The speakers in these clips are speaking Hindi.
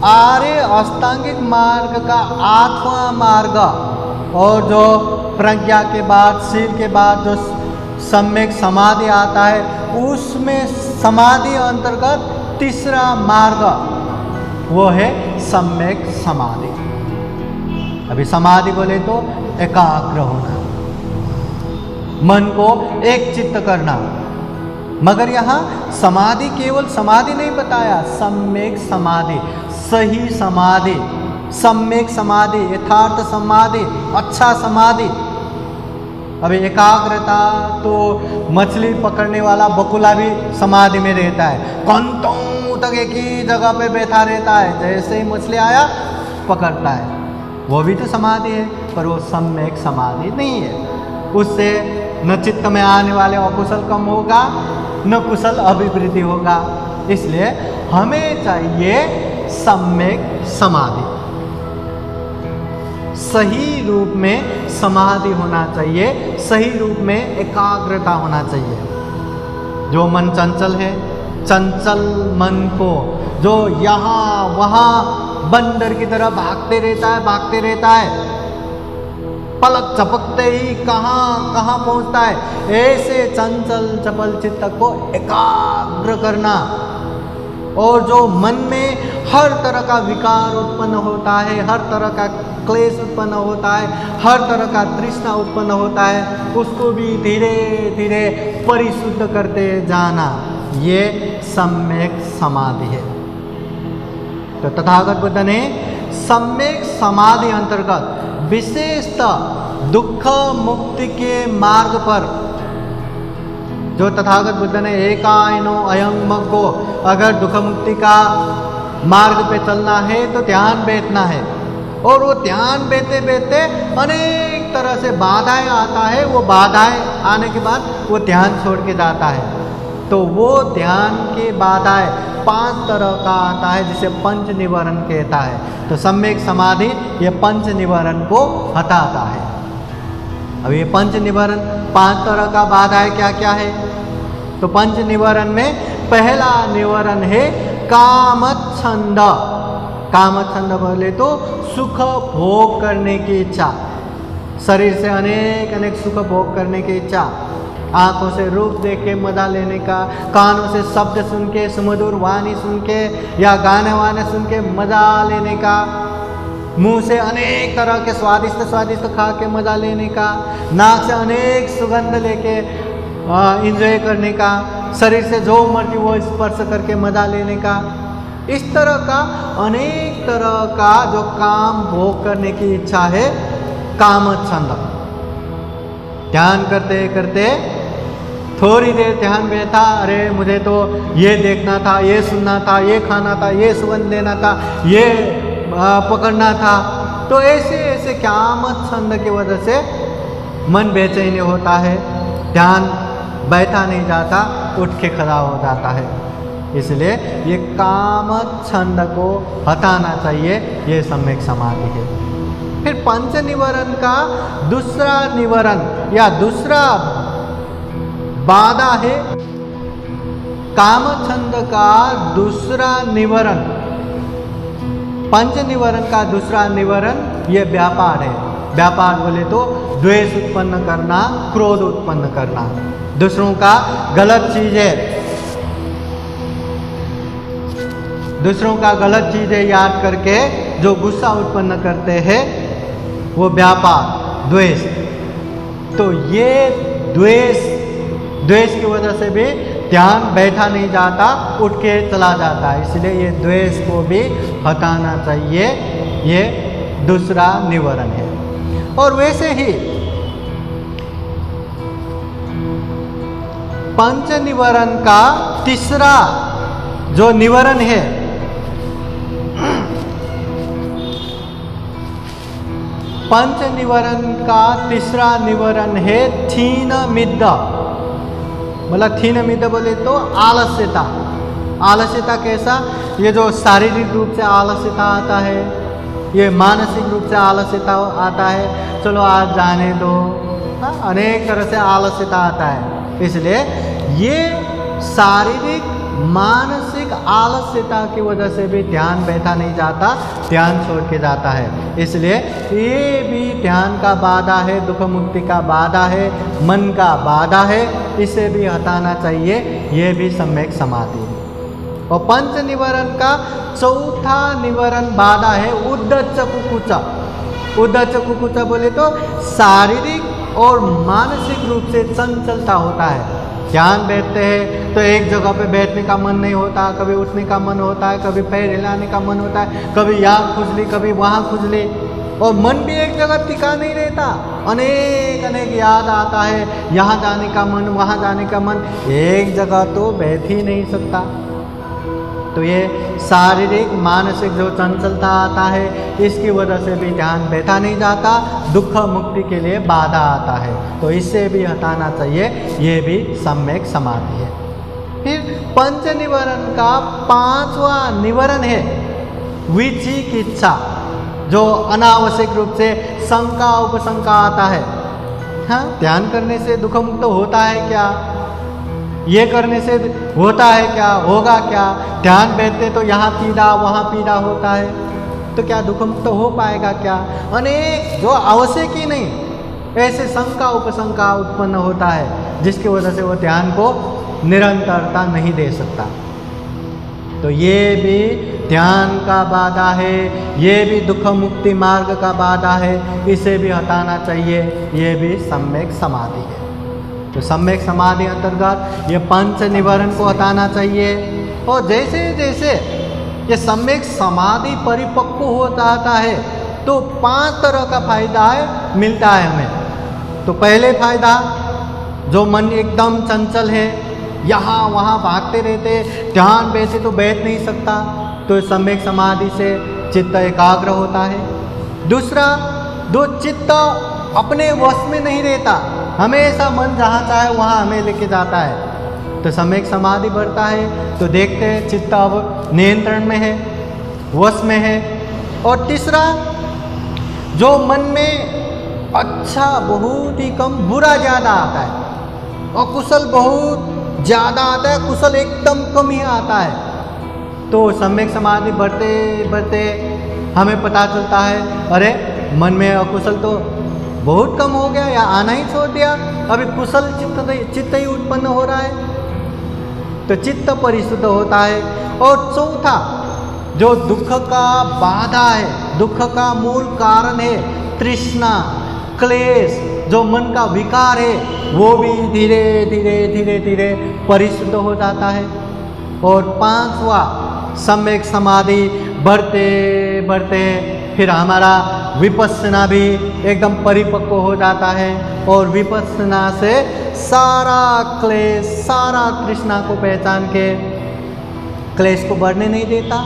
आर्य अष्टांगिक मार्ग का 8वां मार्ग और जो प्रज्ञा के बाद सिर के बाद जो सम्यक समाधि आता है, उसमें समाधि अंतर्गत तीसरा मार्ग वो है सम्यक समाधि। अभी समाधि बोले तो एकाग्र होना, मन को एक चित्त करना, मगर यहाँ समाधि केवल समाधि नहीं बताया, सम्यक समाधि, सही समाधि, सम्यक समाधि, यथार्थ समाधि, अच्छा समाधि। अभी एकाग्रता तो मछली पकड़ने वाला बकुला भी समाधि में रहता है, घंटों तक एक ही जगह पे बैठा रहता है, जैसे ही मछली आया पकड़ता है, वो भी तो समाधि है, पर वो सम्यक समाधि नहीं है। उससे न चित्त में आने वाले अकुशल कम होगा, न कुशल अभिवृद्धि होगा। इसलिए हमें चाहिए सम्यक समाधि, सही रूप में समाधि होना चाहिए, सही रूप में एकाग्रता होना चाहिए। जो मन चंचल है, चंचल मन को जो यहाँ वहाँ बंदर की तरह भागते रहता है, पलक झपकते ही कहाँ कहाँ पहुँचता है, ऐसे चंचल चपल चित्त को एकाग्र करना। और जो मन में हर तरह का विकार उत्पन्न होता है, हर तरह का क्लेश उत्पन्न होता है, हर तरह का तृष्णा उत्पन्न होता है, उसको भी धीरे धीरे परिशुद्ध करते जाना, ये सम्यक समाधि है। तो तथागत बुद्ध ने सम्यक समाधि अंतर्गत विशेषतः दुख मुक्ति के मार्ग पर, जो तथागत बुद्ध ने एकायनो अयं मग्गो, अगर दुख मुक्ति का मार्ग पे चलना है तो ध्यान बैठना है, और वो ध्यान बैठते बैठते अनेक तरह से बाधाएं आता है, वो बाधाएं आने के बाद वो ध्यान छोड़ के जाता है। तो वो ध्यान के बाधाएं 5 तरह का आता है, जिसे पंच निवारण कहता है। तो सम्यक समाधि ये पंच निवारण को हटाता है। अब ये पंच निवारण 5 तरह का बाधाएं क्या क्या है? तो पंच निवारण में पहला निवारण है कामच्छंद। कामच्छंद बोले तो सुख भोग करने की इच्छा, शरीर से अनेक अनेक सुख भोग करने की इच्छा, आंखों से रूप देख के मजा लेने का, कानों से शब्द सुन के, सुमधुर वाणी सुन के या गाने वाने सुन के मजा लेने का, मुंह से अनेक तरह के स्वादिष्ट स्वादिष्ट खा के मजा लेने का, नाक से अनेक सुगंध लेके इंजॉय करने का, शरीर से जो मर्जी वो स्पर्श करके मजा लेने का, इस तरह का अनेक तरह का जो काम भोग करने की इच्छा है, कामच्छंद। ध्यान करते करते थोड़ी देर ध्यान बैठा, अरे मुझे तो ये देखना था, ये सुनना था, ये खाना था, ये सुगंध लेना था, ये पकड़ना था, तो ऐसे ऐसे कामच्छंद की वजह से मन बेचैनी होता है, ध्यान बैठा नहीं जाता, उठ के खड़ा हो जाता है। इसलिए ये कामच्छंद को हटाना चाहिए, ये सम्यक समाधि है। फिर पंच निवारण का दूसरा निवारण या दूसरा बाधा है कामच्छंद का दूसरा निवारण। पंच निवारण का दूसरा निवारण ये व्यापार है। व्यापार बोले तो द्वेष उत्पन्न करना, क्रोध उत्पन्न करना, दूसरों का गलत चीजें, दूसरों का गलत चीजें याद करके जो गुस्सा उत्पन्न करते हैं, वो व्यापार, द्वेष। तो ये द्वेष की वजह से भी ध्यान बैठा नहीं जाता, उठ के चला जाता है। इसलिए ये द्वेष को भी हटाना चाहिए, ये दूसरा निवारण है। और वैसे ही पंच निवारण का तीसरा जो निवारण है, पंच निवारण का तीसरा निवारण है थीन मिद्द। मतलब थीन मिद्द बोले तो आलस्यता। आलस्यता कैसा? ये जो शारीरिक रूप से आलस्यता आता है, ये मानसिक रूप से आलस्यता आता है, चलो आज जाने दो, अनेक तरह से आलस्यता आता है। इसलिए ये शारीरिक मानसिक आलस्यता की वजह से भी ध्यान बैठा नहीं जाता, ध्यान छोड़ के जाता है। इसलिए ये भी ध्यान का बाधा है, दुख मुक्ति का बाधा है, मन का बाधा है, इसे भी हटाना चाहिए। ये भी सम्यक समाधि है। और पंच निवारण का चौथा निवारण बाधा है उद्धच कुकुचा। उद्धच कुकुचा बोले तो शारीरिक और मानसिक रूप से चंचलता होता है। ध्यान बैठते हैं तो एक जगह पे बैठने का मन नहीं होता, कभी उठने का मन होता है, कभी पैर हिलाने का मन होता है, कभी यहाँ खुजली कभी वहाँ खुजली, और मन भी एक जगह टिका नहीं रहता। अनेक अनेक याद आता है, यहाँ जाने का मन, वहाँ जाने का मन, एक जगह तो बैठ ही नहीं सकता। तो ये शारीरिक मानसिक जो चंचलता आता है, इसकी वजह से भी ध्यान बैठा नहीं जाता, दुख मुक्ति के लिए बाधा आता है। तो इससे भी हटाना चाहिए, ये भी सम्यक समाधि है। फिर पंच निवारण का पांचवा निवारण है विचिकित्सा, जो अनावश्यक रूप से शंका उपशंका आता है। हाँ, ध्यान करने से दुख मुक्त होता है क्या, ये करने से होता है क्या, होगा क्या, ध्यान बैठते तो यहाँ पीड़ा वहाँ पीड़ा होता है, तो क्या दुख मुक्त हो पाएगा क्या, अनेक जो आवश्यक ही नहीं, ऐसे शंका उपशंका उत्पन्न होता है, जिसकी वजह से वो ध्यान को निरंतरता नहीं दे सकता। तो ये भी ध्यान का बाधा है, ये भी दुख मुक्ति मार्ग का बाधा है, इसे भी हटाना चाहिए। ये भी सम्यक समाधि है। तो सम्यक समाधि अंतर्गत ये पंच निवारण को हटाना चाहिए। और जैसे जैसे ये सम्यक समाधि परिपक्व हो जाता है तो 5 तरह का फायदा मिलता है हमें। तो पहले फायदा, जो मन एकदम चंचल है, यहाँ वहाँ भागते रहते, ध्यान बैठे तो बैठ नहीं सकता, तो सम्यक समाधि से चित्त एकाग्र होता है। दूसरा, जो चित्त अपने वश में नहीं रहता, हमेशा मन जहाँ चाहे वहाँ हमें लेके जाता है, तो सम्यक समाधि बढ़ता है। तो देखते हैं चित्त अब नियंत्रण में है, वश में है। और तीसरा, जो मन में अच्छा बहुत ही कम, बुरा ज़्यादा आता है और कुशल बहुत ज़्यादा आता है, कुशल एकदम कम ही आता है, तो सम्यक समाधि बढ़ते बढ़ते हमें पता चलता है, अरे मन में अकुशल तो बहुत कम हो गया या आना ही छोड़ दिया, अभी कुशल चित्त ही उत्पन्न हो रहा है, तो चित्त परिशुद्ध होता है। और चौथा, जो दुख का बाधा है, दुख का मूल कारण है तृष्णा, क्लेश, जो मन का विकार है, वो भी धीरे धीरे धीरे धीरे परिशुद्ध हो जाता है। और पांचवा, सम्यक समाधि बढ़ते बढ़ते फिर हमारा विपස්සना भी एकदम परिपक्व हो जाता है, और विपස්සना से सारा क्लेश, सारा तृष्णा को पहचान के, क्लेश को बढ़ने नहीं देता,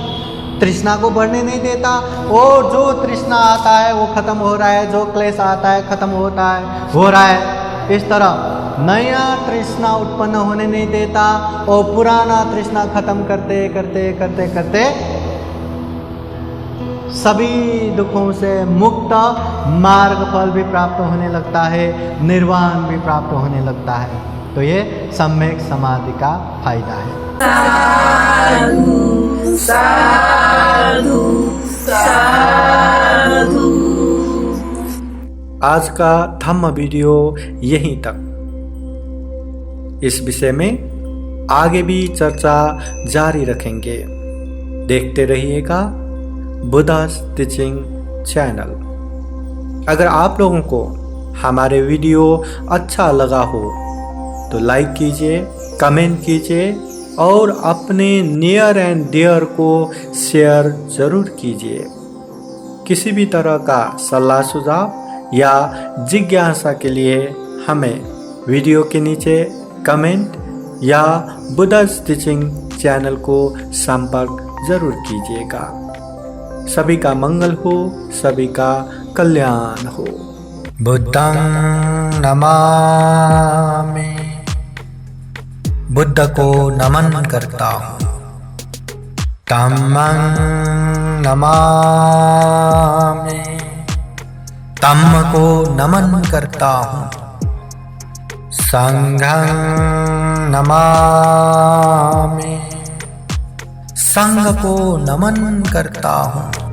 तृष्णा को बढ़ने नहीं देता, और जो तृष्णा आता है वो खत्म हो रहा है, जो क्लेश आता है खत्म होता है, हो रहा है। इस तरह नया तृष्णा उत्पन्न होने नहीं देता, और पुराना तृष्णा खत्म करते करते करते करते सभी दुखों से मुक्त मार्ग फल भी प्राप्त होने लगता है, निर्वाण भी प्राप्त होने लगता है। तो ये सम्यक समाधि का फायदा है। साधु साधु साधु। आज का धम्म वीडियो यहीं तक। इस विषय में आगे भी चर्चा जारी रखेंगे। देखते रहिएगा बुद्धास टीचिंग चैनल। अगर आप लोगों को हमारे वीडियो अच्छा लगा हो तो लाइक कीजिए, कमेंट कीजिए और अपने नियर एंड डियर को शेयर ज़रूर कीजिए। किसी भी तरह का सलाह सुझाव या जिज्ञासा के लिए हमें वीडियो के नीचे कमेंट या बुद्धास टीचिंग चैनल को संपर्क ज़रूर कीजिएगा। सभी का मंगल हो, सभी का कल्याण हो। बुद्धं नमामि। बुद्ध को नमन करता हूँ। धम्मं नमामि। धम्म को नमन करता हूँ। संघं नमामि। संघ को नमन करता हूँ।